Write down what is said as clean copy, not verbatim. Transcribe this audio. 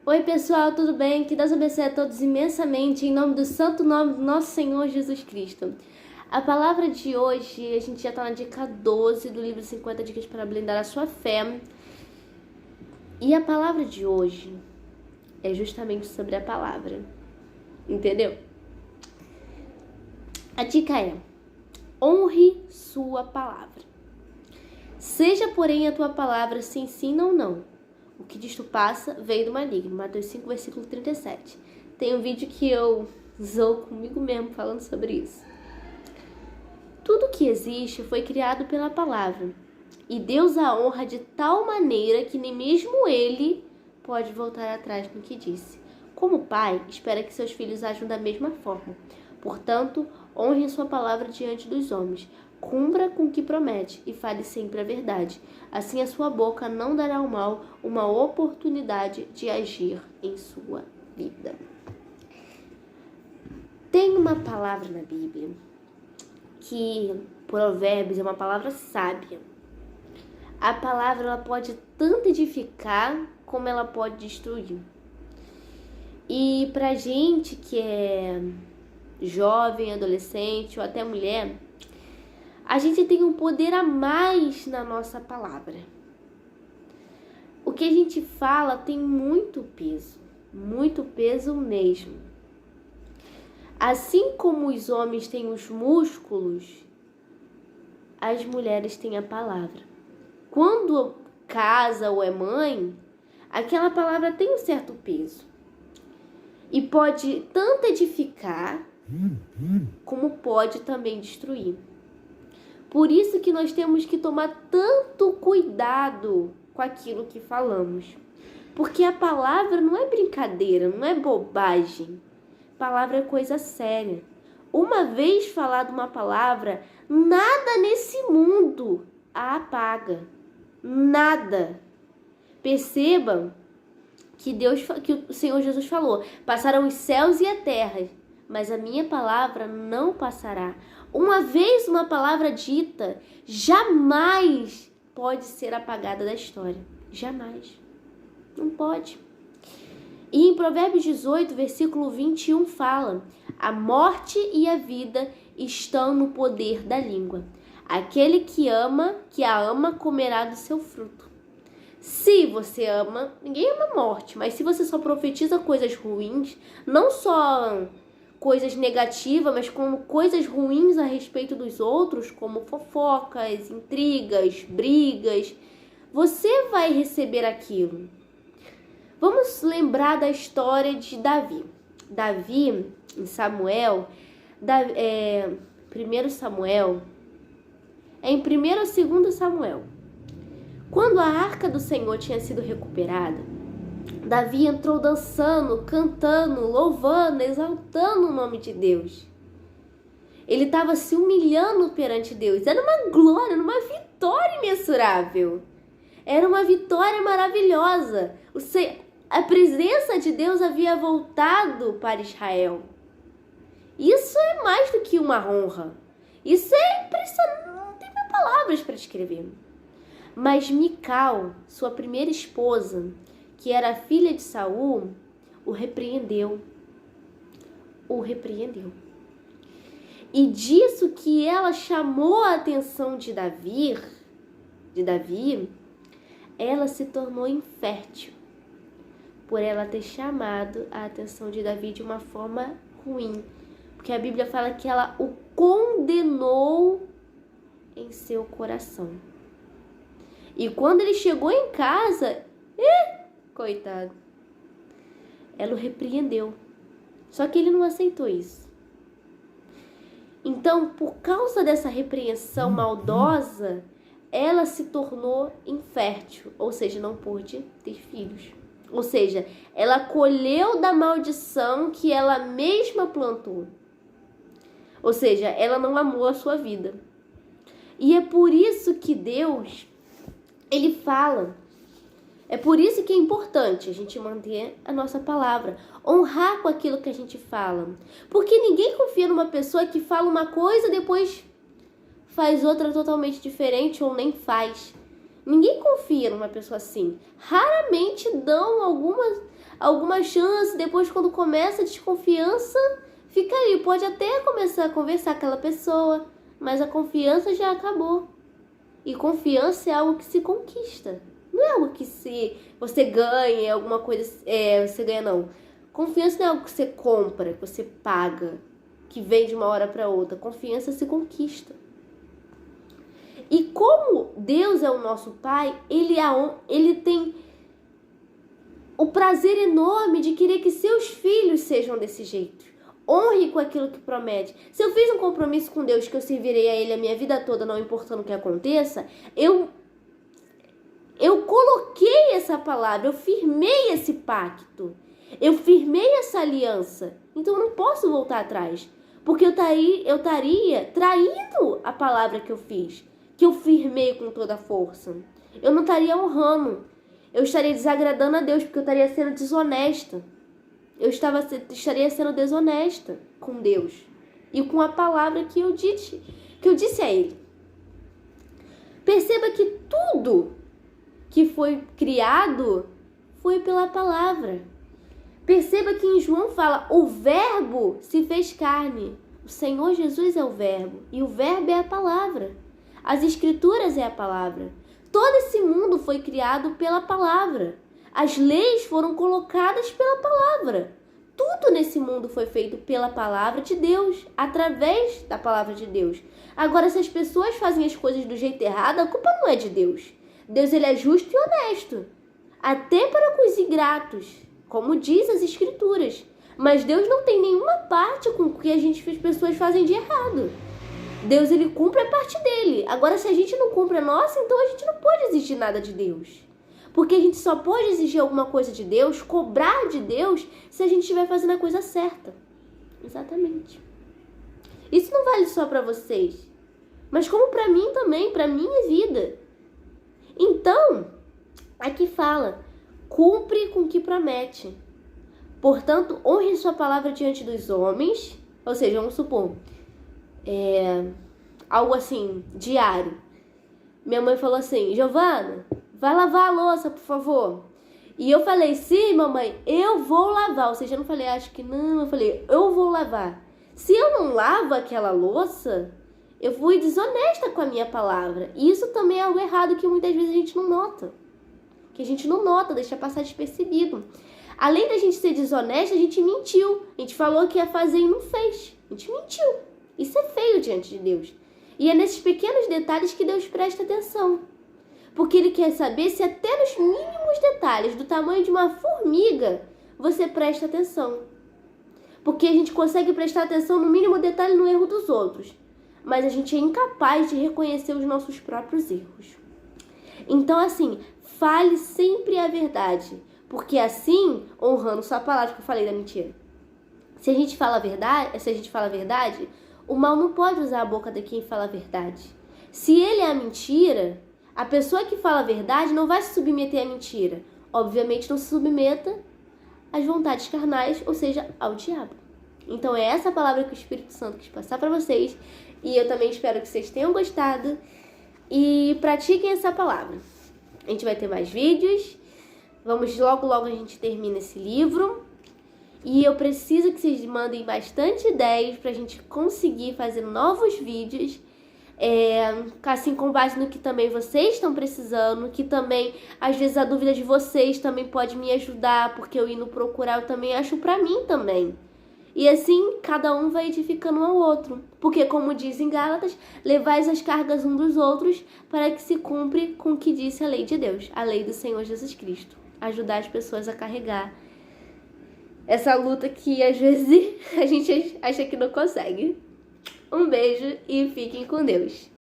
Oi pessoal, tudo bem? Que Deus abençoe a todos imensamente, em nome do santo nome do nosso Senhor Jesus Cristo. A palavra de hoje, a gente já está na dica 12 do livro 50 Dicas para Blindar a Sua Fé. E a palavra de hoje é justamente sobre a palavra, entendeu? A dica é: honre sua palavra. Seja, porém, a tua palavra se ensina ou não. O que disto passa veio do maligno. Mateus 5, versículo 37. Tem um vídeo que eu zoo comigo mesmo falando sobre isso. Tudo que existe foi criado pela palavra. E Deus a honra de tal maneira que nem mesmo Ele pode voltar atrás no que disse. Como pai, espera que seus filhos ajam da mesma forma. Portanto, honre sua palavra diante dos homens. Cumpra com o que promete e fale sempre a verdade. Assim a sua boca não dará ao mal uma oportunidade de agir em sua vida. Tem uma palavra na Bíblia que, Provérbios, é uma palavra sábia. A palavra ela pode tanto edificar como ela pode destruir. E pra gente que é jovem, adolescente ou até mulher, a gente tem um poder a mais na nossa palavra. O que a gente fala tem muito peso mesmo. Assim como os homens têm os músculos, as mulheres têm a palavra. Quando casa ou é mãe, aquela palavra tem um certo peso. E pode tanto edificar, como pode também destruir. Por isso que nós temos que tomar tanto cuidado com aquilo que falamos. Porque a palavra não é brincadeira, não é bobagem. Palavra é coisa séria. Uma vez falada uma palavra, nada nesse mundo a apaga. Nada. Percebam que o Senhor Jesus falou: passarão os céus e a terra, mas a minha palavra não passará. Uma vez uma palavra dita, jamais pode ser apagada da história. Jamais. Não pode. E em Provérbios 18, versículo 21 fala: a morte e a vida estão no poder da língua. Aquele que a ama, comerá do seu fruto. Se você ama, ninguém ama a morte, mas se você só profetiza coisas ruins, não só coisas negativas, mas como coisas ruins a respeito dos outros, como fofocas, intrigas, brigas, você vai receber aquilo. Vamos lembrar da história de Davi. Davi, em Samuel, 1 Samuel, é em 1 ou 2 Samuel. Quando a arca do Senhor tinha sido recuperada, Davi entrou dançando, cantando, louvando, exaltando o nome de Deus. Ele estava se humilhando perante Deus. Era uma glória, uma vitória imensurável. Era uma vitória maravilhosa. A presença de Deus havia voltado para Israel. Isso é mais do que uma honra. Isso é impressionante. Não tem palavras para descrever. Mas Mical, sua primeira esposa, que era filha de Saul, o repreendeu. E disso que ela chamou a atenção de Davi, ela se tornou infértil, por ela ter chamado a atenção de Davi de uma forma ruim. Porque a Bíblia fala que ela o condenou em seu coração. E quando ele chegou em casa, coitado, ela o repreendeu. Só que ele não aceitou isso. Então, por causa dessa repreensão maldosa, ela se tornou infértil, ou seja, não pôde ter filhos. Ou seja, ela colheu da maldição que ela mesma plantou. Ou seja, ela não amou a sua vida. E é por isso que Deus, Ele fala. É por isso que é importante a gente manter a nossa palavra, honrar com aquilo que a gente fala. Porque ninguém confia numa pessoa que fala uma coisa e depois faz outra totalmente diferente ou nem faz. Ninguém confia numa pessoa assim. Raramente dão alguma chance, depois quando começa a desconfiança, fica ali, pode até começar a conversar com aquela pessoa, mas a confiança já acabou. E confiança é algo que se conquista, não é algo que você ganha, alguma coisa, você ganha não. Confiança não é algo que você compra, que você paga, que vem de uma hora para outra. Confiança se conquista. E como Deus é o nosso Pai, Ele tem o prazer enorme de querer que seus filhos sejam desse jeito. Honre com aquilo que promete. Se eu fiz um compromisso com Deus que eu servirei a Ele a minha vida toda, não importando o que aconteça, eu coloquei essa palavra, eu firmei esse pacto, eu firmei essa aliança. Então eu não posso voltar atrás, porque eu estaria traindo a palavra que eu fiz, que eu firmei com toda a força. Eu não estaria honrando, eu estaria desagradando a Deus, porque eu estaria sendo desonesta. Eu estaria sendo desonesta com Deus e com a palavra que eu disse a Ele. Perceba que tudo que foi criado foi pela palavra. Perceba que em João fala, o verbo se fez carne. O Senhor Jesus é o verbo e o verbo é a palavra. As escrituras é a palavra. Todo esse mundo foi criado pela palavra. As leis foram colocadas pela palavra. Tudo nesse mundo foi feito pela palavra de Deus, através da palavra de Deus. Agora, se as pessoas fazem as coisas do jeito errado, a culpa não é de Deus. Deus, ele é justo e honesto, até para com os ingratos, como diz as escrituras. Mas Deus não tem nenhuma parte com o que as pessoas fazem de errado. Deus, ele cumpre a parte dele. Agora, se a gente não cumpre a nossa, então a gente não pode exigir nada de Deus. Porque a gente só pode exigir alguma coisa de Deus, cobrar de Deus, se a gente estiver fazendo a coisa certa. Exatamente. Isso não vale só para vocês, mas como para mim também, para minha vida. Então, aqui fala, cumpre com o que promete. Portanto, honre sua palavra diante dos homens, ou seja, vamos supor, algo assim, diário. Minha mãe falou assim, Giovana, vai lavar a louça, por favor. E eu falei, sim, mamãe, eu vou lavar. Ou seja, eu não falei, acho que não. Eu falei, eu vou lavar. Se eu não lavo aquela louça, eu fui desonesta com a minha palavra. E isso também é algo errado que muitas vezes a gente não nota. Que a gente não nota, deixa passar despercebido. Além da gente ser desonesta, a gente mentiu. A gente falou que ia fazer e não fez. A gente mentiu. Isso é feio diante de Deus. E é nesses pequenos detalhes que Deus presta atenção. Porque Ele quer saber se até nos mínimos detalhes, do tamanho de uma formiga, você presta atenção. Porque a gente consegue prestar atenção no mínimo detalhe no erro dos outros. Mas a gente é incapaz de reconhecer os nossos próprios erros. Então, assim, fale sempre a verdade. Porque assim, honrando sua palavra, que eu falei da mentira. Se a gente fala a verdade, o mal não pode usar a boca de quem fala a verdade. Se ele é a mentira, a pessoa que fala a verdade não vai se submeter à mentira. Obviamente não se submeta às vontades carnais, ou seja, ao diabo. Então é essa palavra que o Espírito Santo quis passar para vocês. E eu também espero que vocês tenham gostado. E pratiquem essa palavra. A gente vai ter mais vídeos. Logo a gente termina esse livro. E eu preciso que vocês mandem bastante ideias pra gente conseguir fazer novos vídeos. Assim, com base no que também vocês estão precisando, que também, às vezes, a dúvida de vocês também pode me ajudar, porque eu indo procurar, eu também acho pra mim também. E assim, cada um vai edificando um ao outro. Porque, como diz em Gálatas, levais as cargas uns dos outros para que se cumpre com o que disse a lei de Deus, a lei do Senhor Jesus Cristo. Ajudar as pessoas a carregar essa luta que, às vezes, a gente acha que não consegue. Um beijo e fiquem com Deus.